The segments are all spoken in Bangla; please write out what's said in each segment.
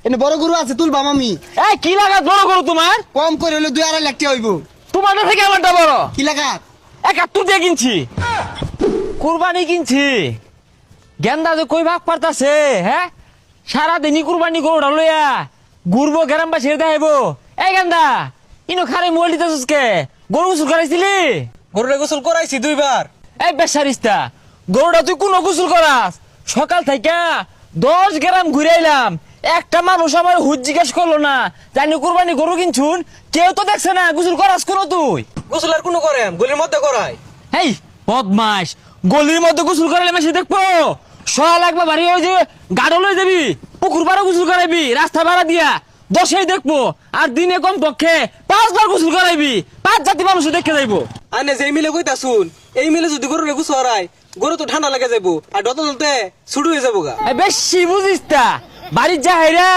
এনে বড় গরু আছে তুলবাম আমি। এই কি লাগাত বড় গরু তোমার? কম করে হলে 2-2.5 লাখ টাকা হইব। তোমারটা থেকে আমারটা বড়। কি লাগাত? 71 দিয়ে কিনছি, কুরবানি কিনছি। গেন্দা যে কই ভাগ পারতাছে, হ্যাঁ সারাদিনই কুরবানি গরুটা লইয়া ঘুরবো গ্রামবাসী দেখাইব। এই গেন্দা ইনো খারে মোবাইল দিতেছিস কে? গরু গোসল করাইছিলি? গরুরে গোসল করাইছি 2 বার। এই বেচারিস্তা, গরুটা তুই কোন গোসল করাস? সকাল থেকে 10 গ্রাম ঘুরে এলাম, একটা মানুষ আমার হুজ জিজ্ঞেস করলো না জানি কুরবানি গরু কিনছুন, কেউ তো দেখছে না গোসল করাস কোন তুই? গোসল আর কোনো করেন গলির মধ্যে করাই। এই বদমাস, গলির মধ্যে গোসল করালে মেশে দেখবো সকাল একবার বাড়ি ওই যে গাড়ো লয়ে যাবি, পুকুর পাড়ে গোসল করাইবি রাস্তা ভাড়া দিয়া, 10এই দেখবো। আর দিনে কম পক্ষে 5 বার গোসল করাইবি, 5 জাতি মানুষ দেখে যাইবো। আনে যে মিলে কইতা শুন, এই মিলে যদি গরুরে গোসল করাই গরু তো ঠান্ডা লাগে যাবো আর ডত ডলতে ছুটু হয়ে যাবো গা। এই বেশি বুঝিস তা, বাড়ির যা হেরা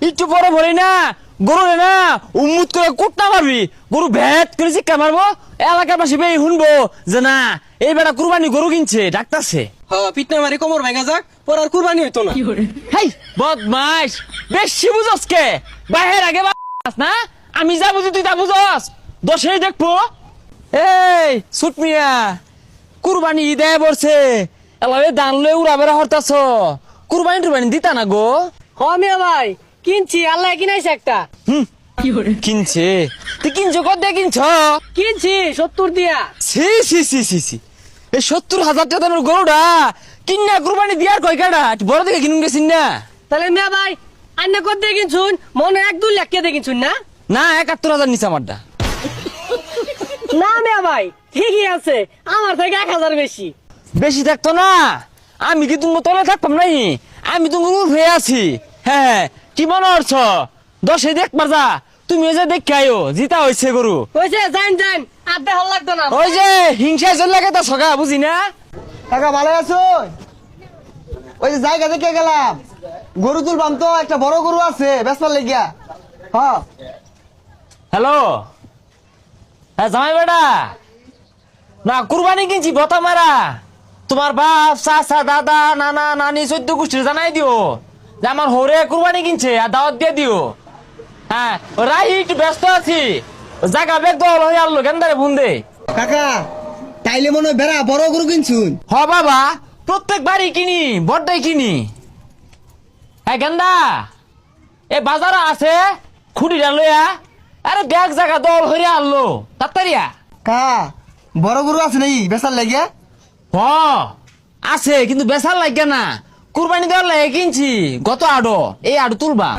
একটু পরে ভরে না গরু না উম্মুত করে কুটনা মারবি, গরু ভেট করে চিক্কা মারবো, এলাকার পাশে বেয়ে শুনবো যে না এই বেটা কুরবানি গরু কিনছে ডাক্তারছে। হ্যাঁ পিটনা মারি কোমর ভেঙে যাক, পর আর কুরবানি হইতো না। হেই বদমাস, বেশি বুঝস কে? বাহের আগে বাস না, আমি যা বুঝি তুই তা বুঝস। 10এই দেখবো। এই সুটমিয়া, কুরবানি ঈদে পড়ছে, এলাবে দান লয়ে উড়া বেড়া হরতাছ, কুরবানি টুরবানি দিতা না গো? মিয়া ভাই কিনছি, আল্লাহ কিনাইছে একটা। কিনছে? তুই কিনছো কত দিয়ে কিনছ? কিনছি 70 দিয়া। সি সি সি সি সি, এই 70,000 টাকা দামের গরুটা কিনা কুরবানি দিয়ার কয় কাটা বড় দেখে কিনুন গেছিন না? তাহলে মিয়া ভাই আন্য কত দিয়ে কিনছুন? মনে 1-2 লাখ দিয়ে কিনছুন না? না 71,000 নিচে আমারটা। না মিয়া ভাই ঠিকই আছে, আমার থেকে 1000 বেশি। বেশি থাকতো না, আমি কি তুমি তলে থাকতাম নাই? আমি তুমি হয়ে আছি। হ্যাঁ কি মনে করছ? 10এই দেখবার যা, তুমি ওই যে দেখে আয়ো জিতা হয়েছে গরু। কইছে যান যান, আর দেখার লাগতো না। ওই যে হিংসায় চলে লাগে তো সগা বুঝি না। কাকা ভালো আছো? ওই যে জায়গা দেখে গেলাম, গরু তুলবাম তো, একটা বড় গরু আছে বেচবার লাগিয়া। হ্যাঁ হ্যালো, হ্যাঁ জামাই বেটা, না কুরবানি কিনছি বতা মারা। তোমার বাপ চাচা দাদা নানা নানি 14 গোষ্ঠীর জানাই দিও যে আমার হরে কুরবানি কিনছে, আর দাওয়াত দিয়ে দিও। হ্যাঁ রাইট, ব্যস্ত আছি, জায়গা বেগ দল হয়ে আনলো গেন্দারে ফোন দে। কাকা তাইলে মনে হয় বেড়া বড় গরু কিনছুন। হ বাবা, প্রত্যেক বাড়ি কিনি, বড়টাই কিনি। হ্যাঁ গেন্দা, এ বাজারে আছে খুঁটিটা লইয়া, আরে ব্যাগ জায়গা দল হয়ে আনলো তাড়াতাড়িয়া। কা বড় গরু আছে নাই বেচার লাগিয়া? হ আছে, কিন্তু বেচার লাগে না, কুরবানি দেওয়ার লাগে কিনছি। গত আড়ো, এই আড়ো তুলবা।